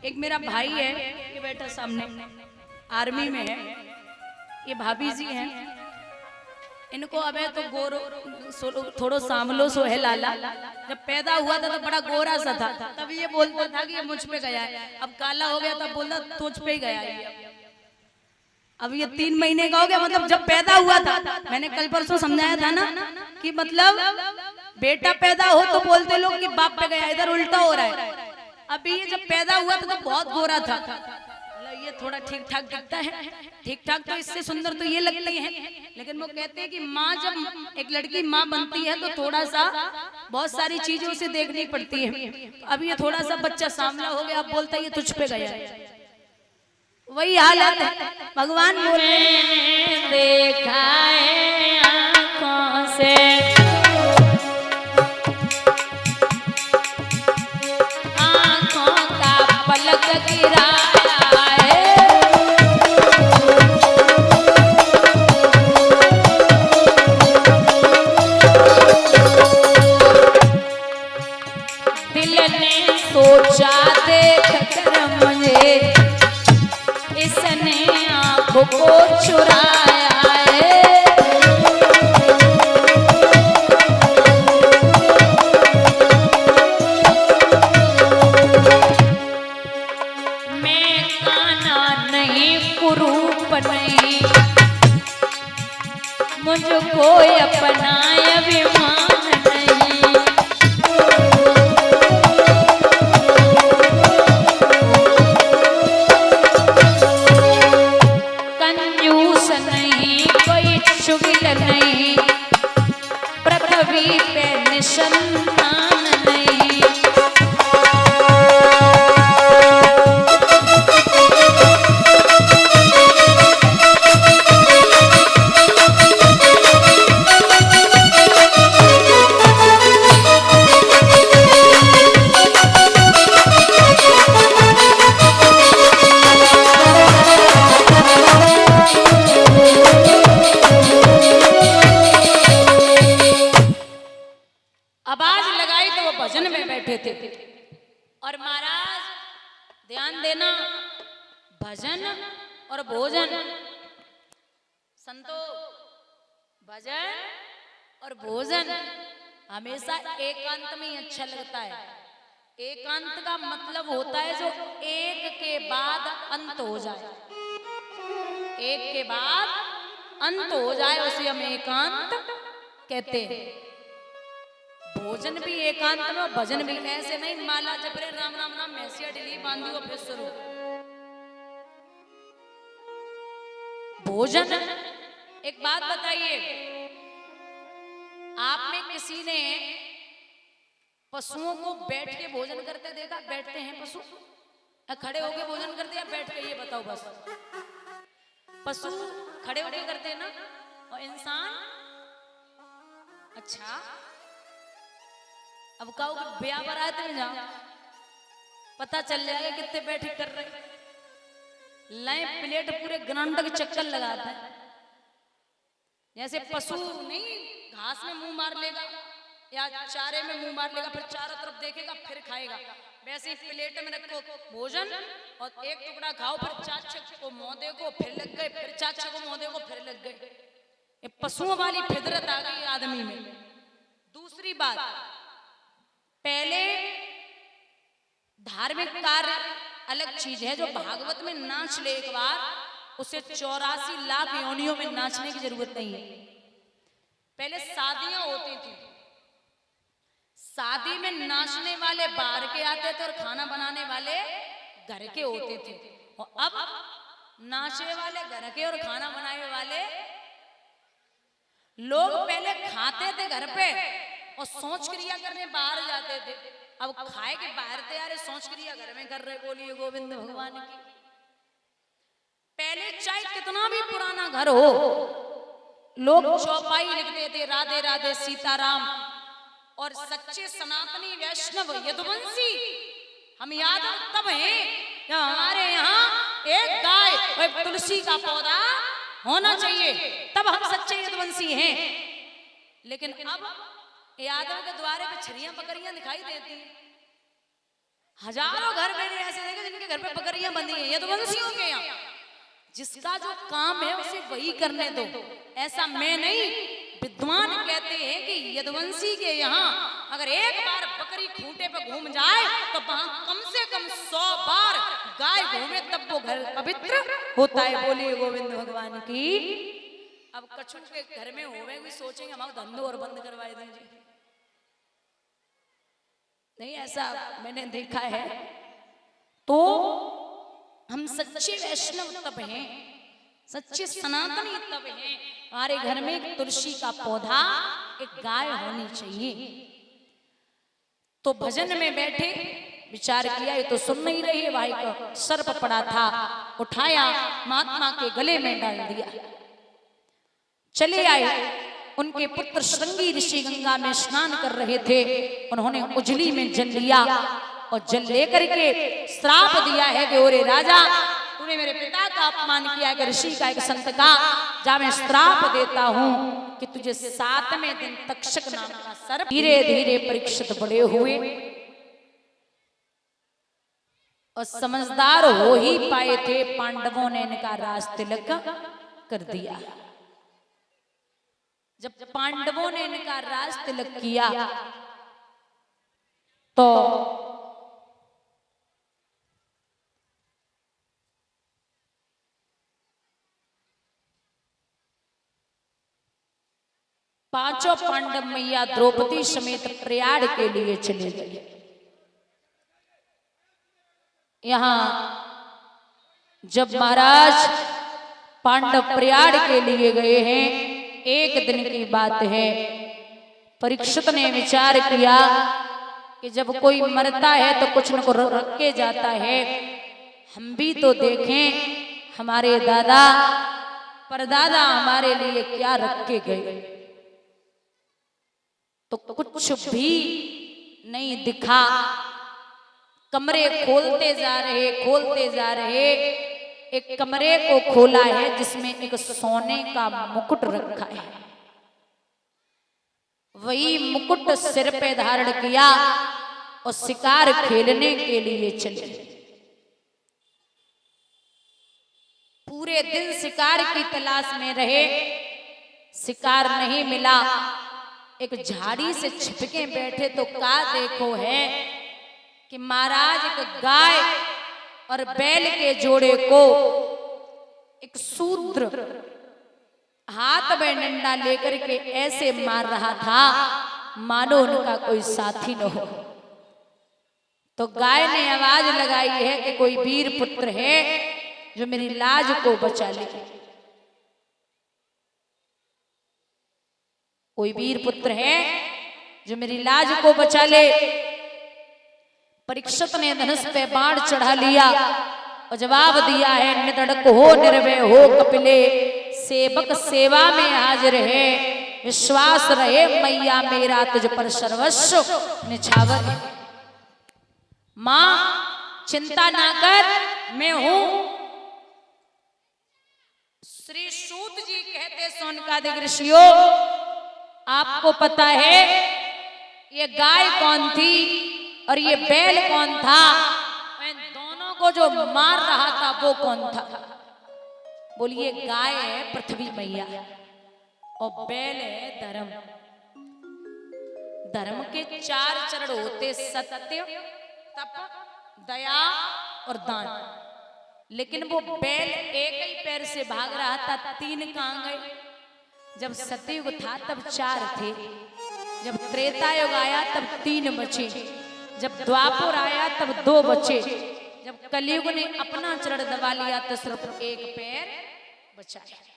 एक मेरा भाई है, ये बैठा सामने आर्मी में है, ये भाभी जी हैं। इनको अब है तो गोरो थोड़ो सांवलो सो है लाला। जब पैदा हुआ था तो बड़ा गोरा सा था, तब ये बोलता था कि ये मुझ पे गया है। अब काला हो गया तब बोलता तुझ पे ही गया है। अब ये 3 महीने का हो गया, मतलब जब पैदा हुआ था, मैंने कल परसों समझाया था ना कि मतलब बेटा पैदा हो तो बोलते लोग कि बाप पे गया, इधर उल्टा हो रहा है। अभी ये जब पैदा हुआ था तो बहुत गोरा था, ये थोड़ा ठीक ठाक दिखता है, ठीक ठाक तो इससे सुंदर तो ये लगती है। लेकिन वो कहते हैं कि माँ जब एक लड़की माँ बनती है तो थोड़ा सा बहुत सारी चीजों से देखनी पड़ती है। तो अब ये थोड़ा सा बच्चा सामला हो गया, अब बोलता है ये तुझ पे गया है। वही हालत है, भगवान बोल रहे हैं देखा है आंखों से, आंखों का पलक गिराया है, दिल ने सोचा देख कर मुझे इसने आंखों को चुराया है। मैं काना नहीं कुरूप नहीं, मुझको अपना अभिमान नहीं, कंजूस नहीं कोई चुगल नहीं, पृथ्वी पे निशान नहीं। आवाज लगाई तो वो भजन में बैठे थे। और महाराज ध्यान देना, भजन और भोजन, संतो भजन और भोजन हमेशा एकांत में ही अच्छा लगता है। एकांत का मतलब होता है जो एक के बाद अंत हो जाए, एक के बाद अंत हो जाए उसे हम एकांत कहते हैं। भोजन भी एकांत में, भजन भी। ऐसे नहीं माला जप रहे राम राम राम मैसिया डिली बांधी और फिर शुरू। भोजन, एक बात बताइए, आप में किसी ने पशुओं को बैठ के भोजन करते देखा? बैठते हैं पशु, खड़े होके भोजन करते हैं या बैठ के? ये बताओ बस। पशु खड़े होके करते हैं ना, और इंसान अच्छा। अब कहो कि ब्याह बारात में जाओ, पता चल जाएगा कितने बैठे कर रहे। लाइन प्लेट पूरे ग्राउंड के चक्कर लगाता है। जैसे पशु नहीं घास में मुंह मार लेगा या चारे में मुंह मार लेगा, फिर चारों तरफ देखेगा फिर खाएगा, वैसे ही प्लेट में रखो भोजन और एक टुकड़ा खाओ, फिर चाचे को मुंह देखो फिर लग गए, फिर चाचे को मुंह देखो फिर लग गए। ये पशुओं वाली फितरत आ गई आदमी में। दूसरी बात, पहले धार्मिक कार्य अलग चीज है। जो भागवत में नाच ले एक बार, उसे 84 लाख योनियों में नाचने की जरूरत नहीं है। पहले शादियां होती थी, शादी में नाचने वाले बाहर के आते थे और खाना बनाने वाले घर के होते थे। और अब नाचने वाले घर के और खाना बनाने वाले लोग पहले खाते थे घर पे और सोच क्रिया करने बाहर जाते थे। अब खाए के बाहर थे यार, सोच क्रिया घर में कर रहे। बोलिए गोविंद भगवान की। पहले चाहे कितना भी पुराना घर हो, लोग चौपाई लिखते थे राधे राधे सीताराम। और सच्चे सनातनी वैष्णव यदुवंशी हम यादव तब हैं जब हमारे यहाँ एक गाय और तुलसी का पौधा होना चाहिए, तब हम सच्चे यदुवंशी हैं। लेकिन अब यादव के द्वारे पे छरियां बकरियां दिखाई देती। हजारों घर मैंने ऐसे देखे जिनके घर पे बकरियां बंधी हैं, ये तो वंशियों के यहाँ। जिसका जो काम है उसे वही करने दो, ऐसा मैं नहीं। विद्वान कहते हैं कि यदुवंशी के यहाँ अगर एक बार बकरी खूंटे पे घूम जाए तो वहां कम से कम 100 बार गाय घूमे तब वो घर पवित्र होता है। बोलिए गोविंद भगवान की। अब कछु के घर में होवे भी सोचेंगे हमारा धंधो और बंद करवाए देंगे, नहीं, ऐसा मैंने देखा है। तो हम सच्चे वैष्णव तब हैं, सच्चे सनातनी तब हैं, हमारे घर में एक तुलसी का पौधा, एक गाय होनी चाहिए। तो भजन में बैठे विचार किया, ये तो सुन नहीं रही, भाई का सर्प पड़ा था, उठाया महात्मा के गले में डाल दिया। चले आए, उनके पुत्र श्रृंगी ऋषि गंगा में स्नान कर रहे थे, उन्होंने उजली में जल लिया और जल लेकर के श्राप दिया है कि ओरे राजा, तूने मेरे पिता का अपमान किया, एक ऋषि का, एक संत का, जा मैं श्राप देता हूं कि तुझे 7वें दिन तक्षक नाम का सर्प। धीरे धीरे परीक्षित बड़े हुए और समझदार हो ही पाए थे। पांडवों ने इनका राज तिलक कर दिया। जब पांडवों ने इनका राज तिलक किया तो पांचों पांडव मैया द्रौपदी समेत प्रयाग के लिए चले गए। यहां जब महाराज पांडव प्रयाग के लिए गए हैं, एक दिन की बात है, परीक्षित ने विचार किया कि जब कोई मरता है तो कुछ न कुछ रख के जाता है, हम भी तो देखें हमारे दादा परदादा हमारे लिए क्या रख के गए। तो कुछ भी नहीं दिखा। कमरे खोलते जा रहे, एक कमरे को खोला है जिसमें एक सोने का मुकुट रखा है। वही मुकुट सिर पे धारण किया और शिकार खेलने के लिए चले। पूरे दिन शिकार की तलाश में रहे, शिकार नहीं मिला। एक झाड़ी से छिपके बैठे तो का देखो है कि महाराज एक गाय और बैल के जोड़े को एक शूद्र हाथ में डंडा लेकर के ऐसे मार रहा था मानो उनका कोई साथी न हो। तो गाय ने आवाज लगाई है कि कोई वीर पुत्र है जो मेरी लाज को बचा ले, कोई वीर पुत्र है जो मेरी लाज को बचा ले। परीक्षित ने धनुष पे बाण चढ़ा लिया और जवाब दिया है, निधड़क हो निर्भय हो कपिले, सेवक सेवा में हाजिर है, विश्वास रहे मैया मेरा तुझ पर सर्वस्व निछावर है। मां चिंता ना कर, मैं हूं। श्री सूत जी कहते सोनकादिक ऋषियों, आपको पता है ये गाय कौन थी और ये बैल कौन था? इन दोनों को जो मार रहा था वो कौन था? बोलिए, गाय है पृथ्वी मैया और बैल है धर्म। धर्म के 4 चरण होते, सत्य, तप, दया और दान। लेकिन वो बैल एक ही पैर से भाग रहा था, 3 कहां गए? जब सतयुग था तब 4 थे, जब त्रेता युग आया तब 3 बचे, जब द्वापर आया तब 2 बचे, जब कलयुग ने अपना चरण दबा लिया तो सिर्फ 1 पैर बचा है।